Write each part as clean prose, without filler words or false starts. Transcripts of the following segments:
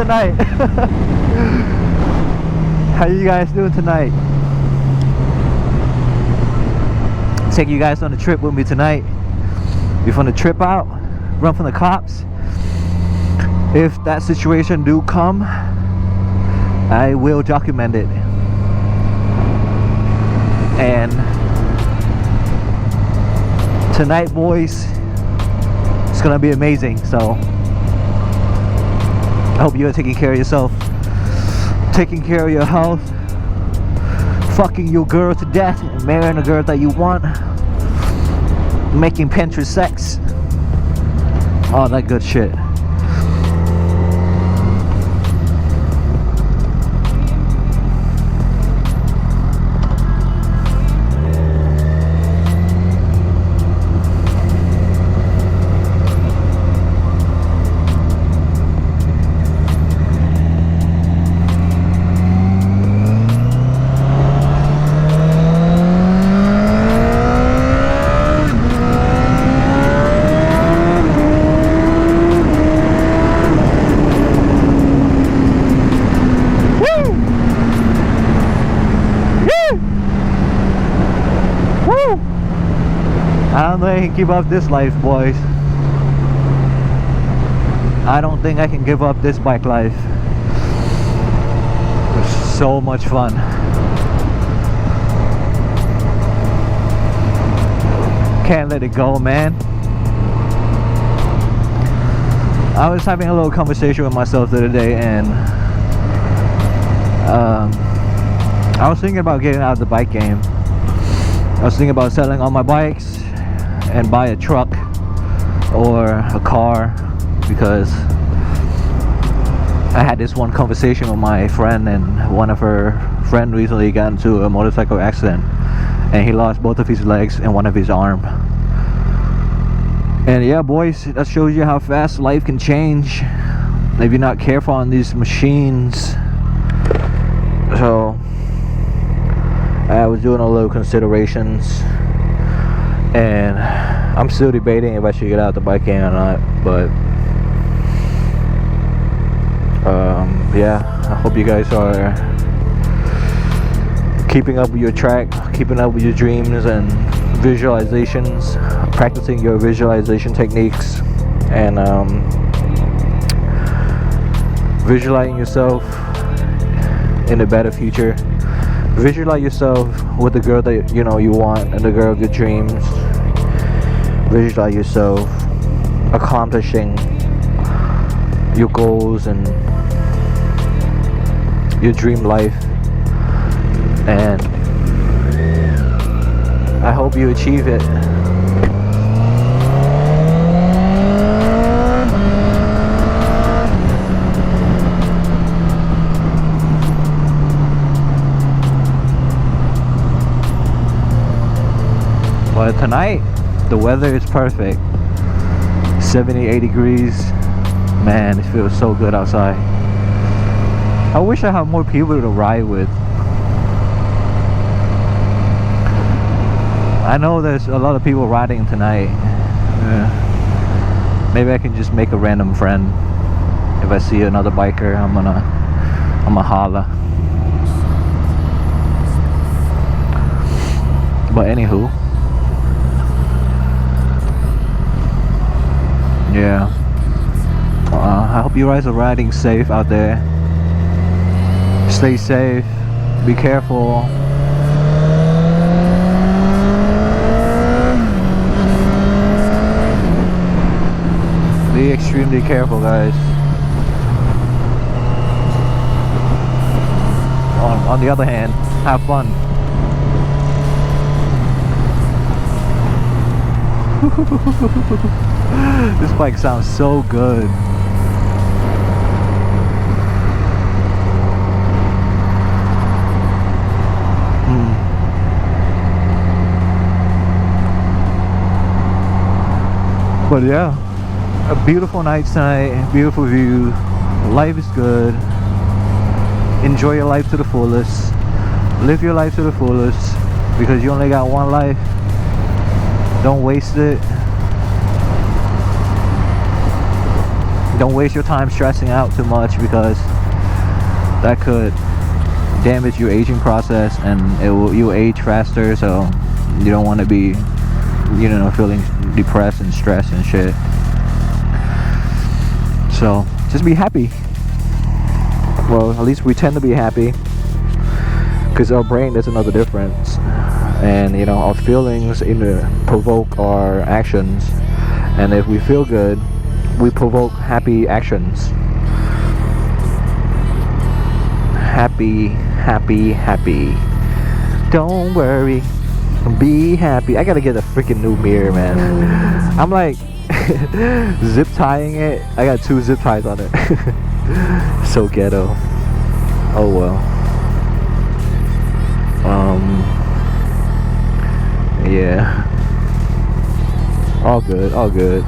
tonight? How you guys doing tonight? Take you guys on a trip with me tonight. Before the trip out, run from the cops. If that situation do come, I will document it. And tonight, boys, it's gonna be amazing. So I hope you're taking care of yourself, taking care of your health, fucking your girl to death, and marrying a girl that you want, making Pinterest sex, all that good shit. I don't think I can keep up this life, boys. I don't think I can give up this bike life. It's so much fun. Can't let it go, man. I was having a little conversation with myself the other day, and I was thinking about getting out of the bike game. I was thinking about selling all my bikes and buy a truck or a car, because I had this one conversation with my friend, and one of her friends recently got into a motorcycle accident and he lost both of his legs and one of his arm. And yeah, boys, that shows you how fast life can change if you're not careful on these machines. So I was doing a little considerations, and I'm still debating if I should get out the bike game or not. But yeah, I hope you guys are keeping up with your track, keeping up with your dreams and visualizations, practicing your visualization techniques, and visualizing yourself in a better future. Visualize yourself with the girl that you know you want and the girl of your dreams. Visualize yourself accomplishing your goals and your dream life, and I hope you achieve it. But tonight, the weather is perfect. 70-80 degrees. Man, it feels so good outside. I wish I had more people to ride with. I know there's a lot of people riding tonight. Maybe I can just make a random friend. If I see another biker, I'm gonna holla. But anywho, yeah, I hope you guys are riding safe out there. Stay safe, be careful. Be extremely careful, guys. On the other hand, have fun. This bike sounds so good. But yeah, a beautiful night tonight, beautiful view. Life is good. Enjoy your life to the fullest. Live your life to the fullest, because you only got one life. Don't waste it. Don't waste your time stressing out too much, because that could damage your aging process, and you'll age faster. So you don't want to be, you know, feeling depressed and stressed and shit. So just be happy. Well, at least we tend to be happy, because our brain doesn't know the difference, and you know, our feelings provoke our actions, and if we feel good, we provoke happy actions. Happy, happy, happy. Don't worry, be happy. I gotta get a freaking new mirror, man. I'm like zip tying it. I got 2 zip ties on it. So ghetto. Oh well. Yeah. All good, all good.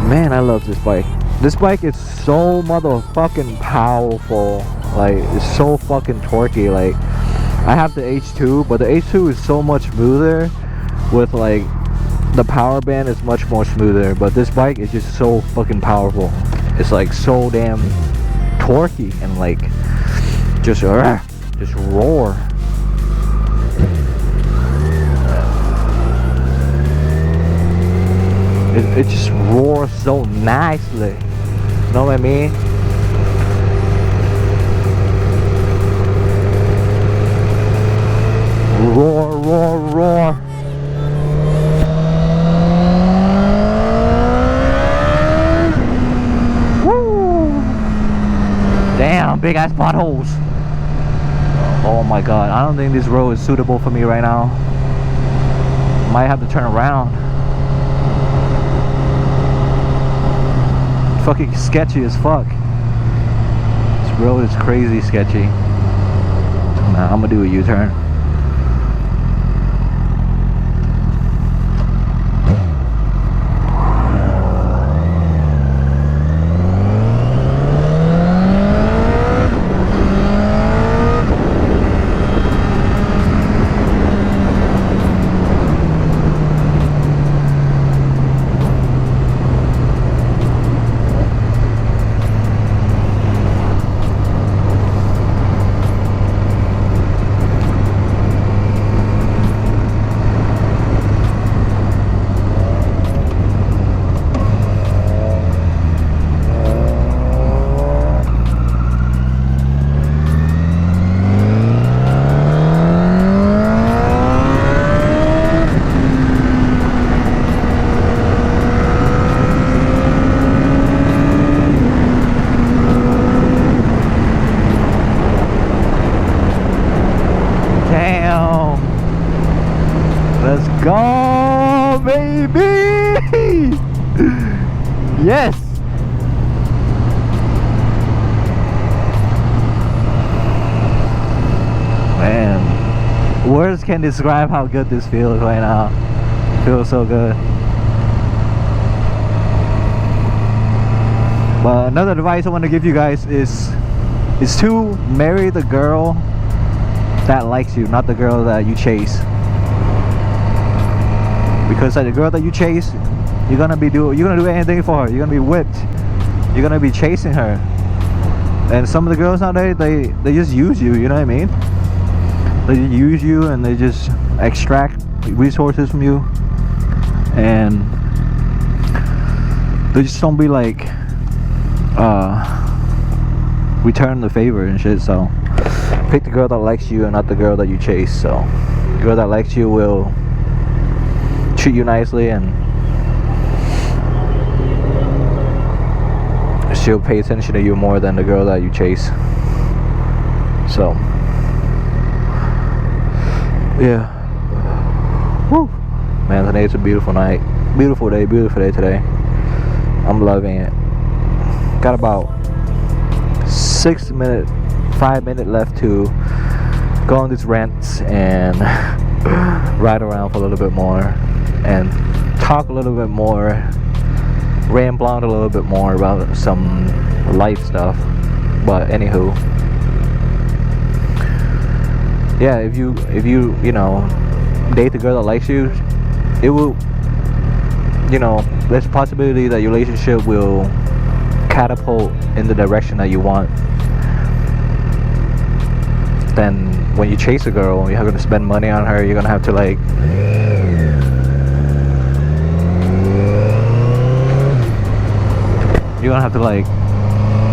Man, I love this bike. This bike is so motherfucking powerful. Like, it's so fucking torquey. Like, I have the H2, but the H2 is so much smoother. With like, the power band is much more smoother. But this bike is just so fucking powerful. It's like so damn torquey and like just roar. It just roars so nicely. You know what I mean? Roar, roar, roar. Woo! Damn, big ass potholes. Oh my god, I don't think this road is suitable for me right now. Might have to turn around. Fucking sketchy as fuck. This road is crazy sketchy. Nah, I'm gonna do a U-turn. Go, baby! Yes! Man, words can describe how good this feels right now. It feels so good. But another advice I want to give you guys is to marry the girl that likes you, not the girl that you chase. Because like the girl that you chase, you're gonna do anything for her. You're gonna be whipped. You're gonna be chasing her. And some of the girls nowadays, they just use you. You know what I mean? They use you and they just extract resources from you, and they just don't be like return the favor and shit. So pick the girl that likes you and not the girl that you chase. So the girl that likes you will treat you nicely, and she'll pay attention to you more than the girl that you chase. So yeah. Woo! Man, today's a beautiful night. Beautiful day today. I'm loving it. Got about 5 minutes left to go on these rants and ride around for a little bit more and talk a little bit more, ramble on a little bit more about some life stuff. But anywho, yeah, if you know, date the girl that likes you, it will you know, there's a possibility that your relationship will catapult in the direction that you want. Then when you chase a girl, you're gonna spend money on her. You're gonna have to like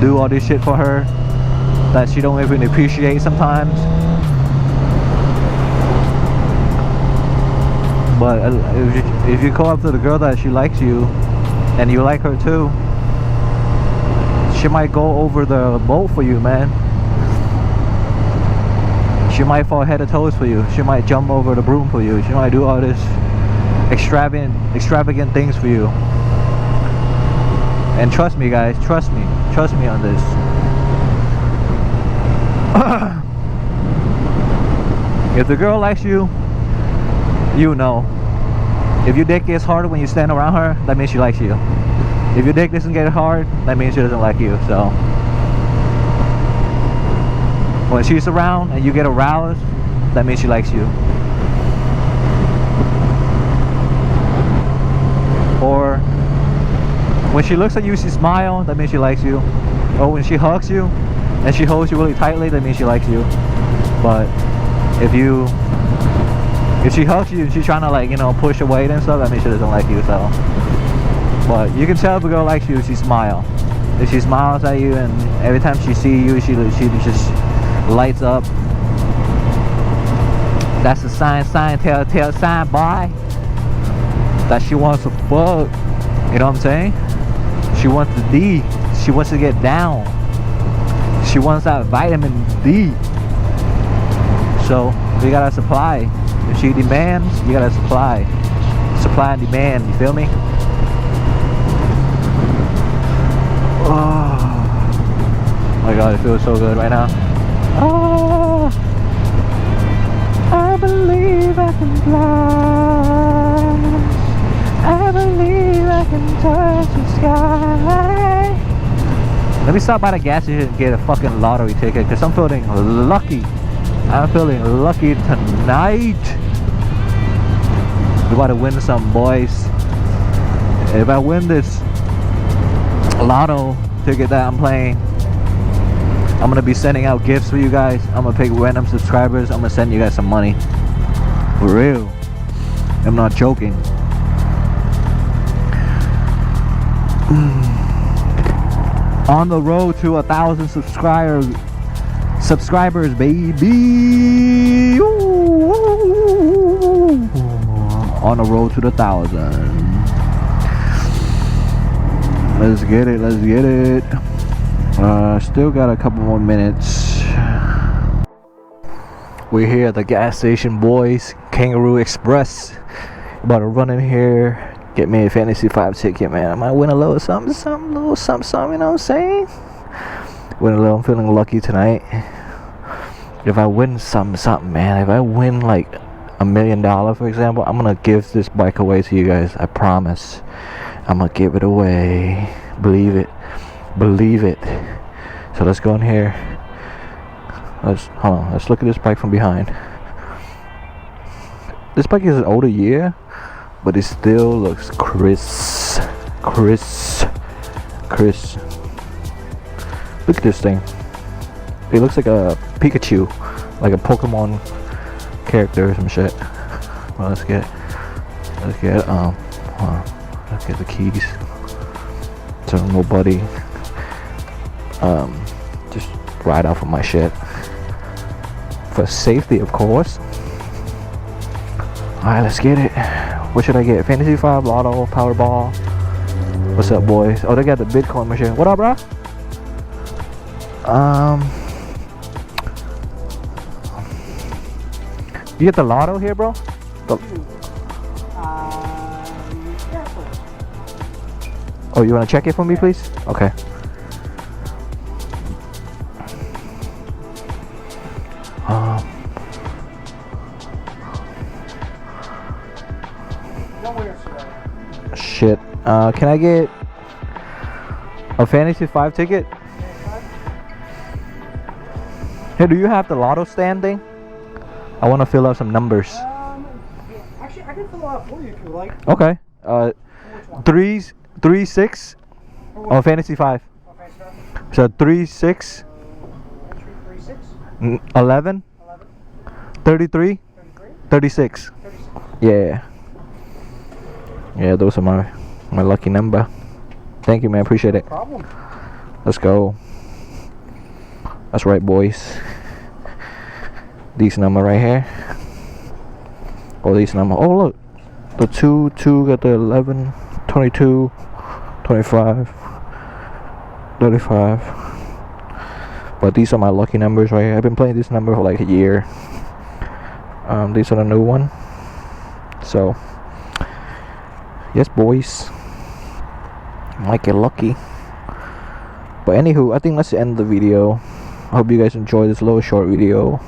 do all this shit for her that she don't even appreciate sometimes. But if you go up to the girl that she likes you and you like her too, she might go over the boat for you, man. She might fall head to toes for you. She might jump over the broom for you. She might do all this extravagant things for you. And trust me, guys, trust me on this. If the girl likes you, you know. If your dick gets hard when you stand around her, that means she likes you. If your dick doesn't get hard, that means she doesn't like you. So when she's around and you get aroused, that means she likes you. Or when she looks at you, she smiles, that means she likes you. Or when she hugs you and she holds you really tightly, that means she likes you. But if she hugs you and she's trying to, like, you know, push away and stuff, that means she doesn't like you. So, but you can tell if a girl likes you if she smiles. If she smiles at you and every time she sees you, she just lights up. That's a sign, tell sign, boy, that she wants to fuck. You know what I'm saying? She wants the D. She wants to get down. She wants that vitamin D. So we gotta supply. If she demands, you gotta supply. Supply and demand, you feel me? Oh my god, it feels so good right now. Oh, I believe I can fly. I believe I can touch the sky. Let me stop by the gas station and get a fucking lottery ticket, because I'm feeling lucky. I'm feeling lucky tonight. We're about to win some, boys. If I win this lotto ticket that I'm playing, I'm gonna be sending out gifts for you guys. I'm gonna pick random subscribers. I'm gonna send you guys some money. For real. I'm not joking. On the road to 1,000 subscribers, baby. Ooh. On the road to the 1,000. Let's get it, let's get it. Still got a couple more minutes. We're here at the gas station, boys. Kangaroo Express. About to run in here, get me a Fantasy 5 ticket, man. I might win a little something, you know what I'm saying? Win a little, I'm feeling lucky tonight. If I win something, man, if I win like $1 million, for example, I'm gonna give this bike away to you guys. I promise. I'm gonna give it away. Believe it. Believe it. So let's go in here. Let's look at this bike from behind. This bike is an older year, but it still looks crisp. Look at this thing. It looks like a Pikachu, like a Pokemon character or some shit. Well, let's get the keys. So nobody just ride off of my shit. For safety, of course. Alright, let's get it. What should I get? Fantasy 5, Lotto, Powerball. What's up, boys? Oh, they got the Bitcoin machine. What up, bro? You get the Lotto here, bro? Oh, you want to check it for me, please? Okay. Shit. Can I get a Fantasy 5 ticket? Hey, do you have the Lotto stand thing? I want to fill out some numbers. Actually, I can fill out for you if you like. Okay. 3 6 on Fantasy 5. So 3 6 11 33 36. Yeah, those are my lucky number. Thank you, man, appreciate it. Let's go. That's right, boys. These number right here. Oh, these number. Oh, look, the 2 got the 11 22 25 35. But these are my lucky numbers right here. I've been playing this number for like a year. These are the new one. So yes, boys, might get lucky. But anywho, I think let's end the video. I hope you guys enjoyed this little short video,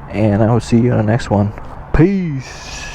and I will see you in the next one. Peace.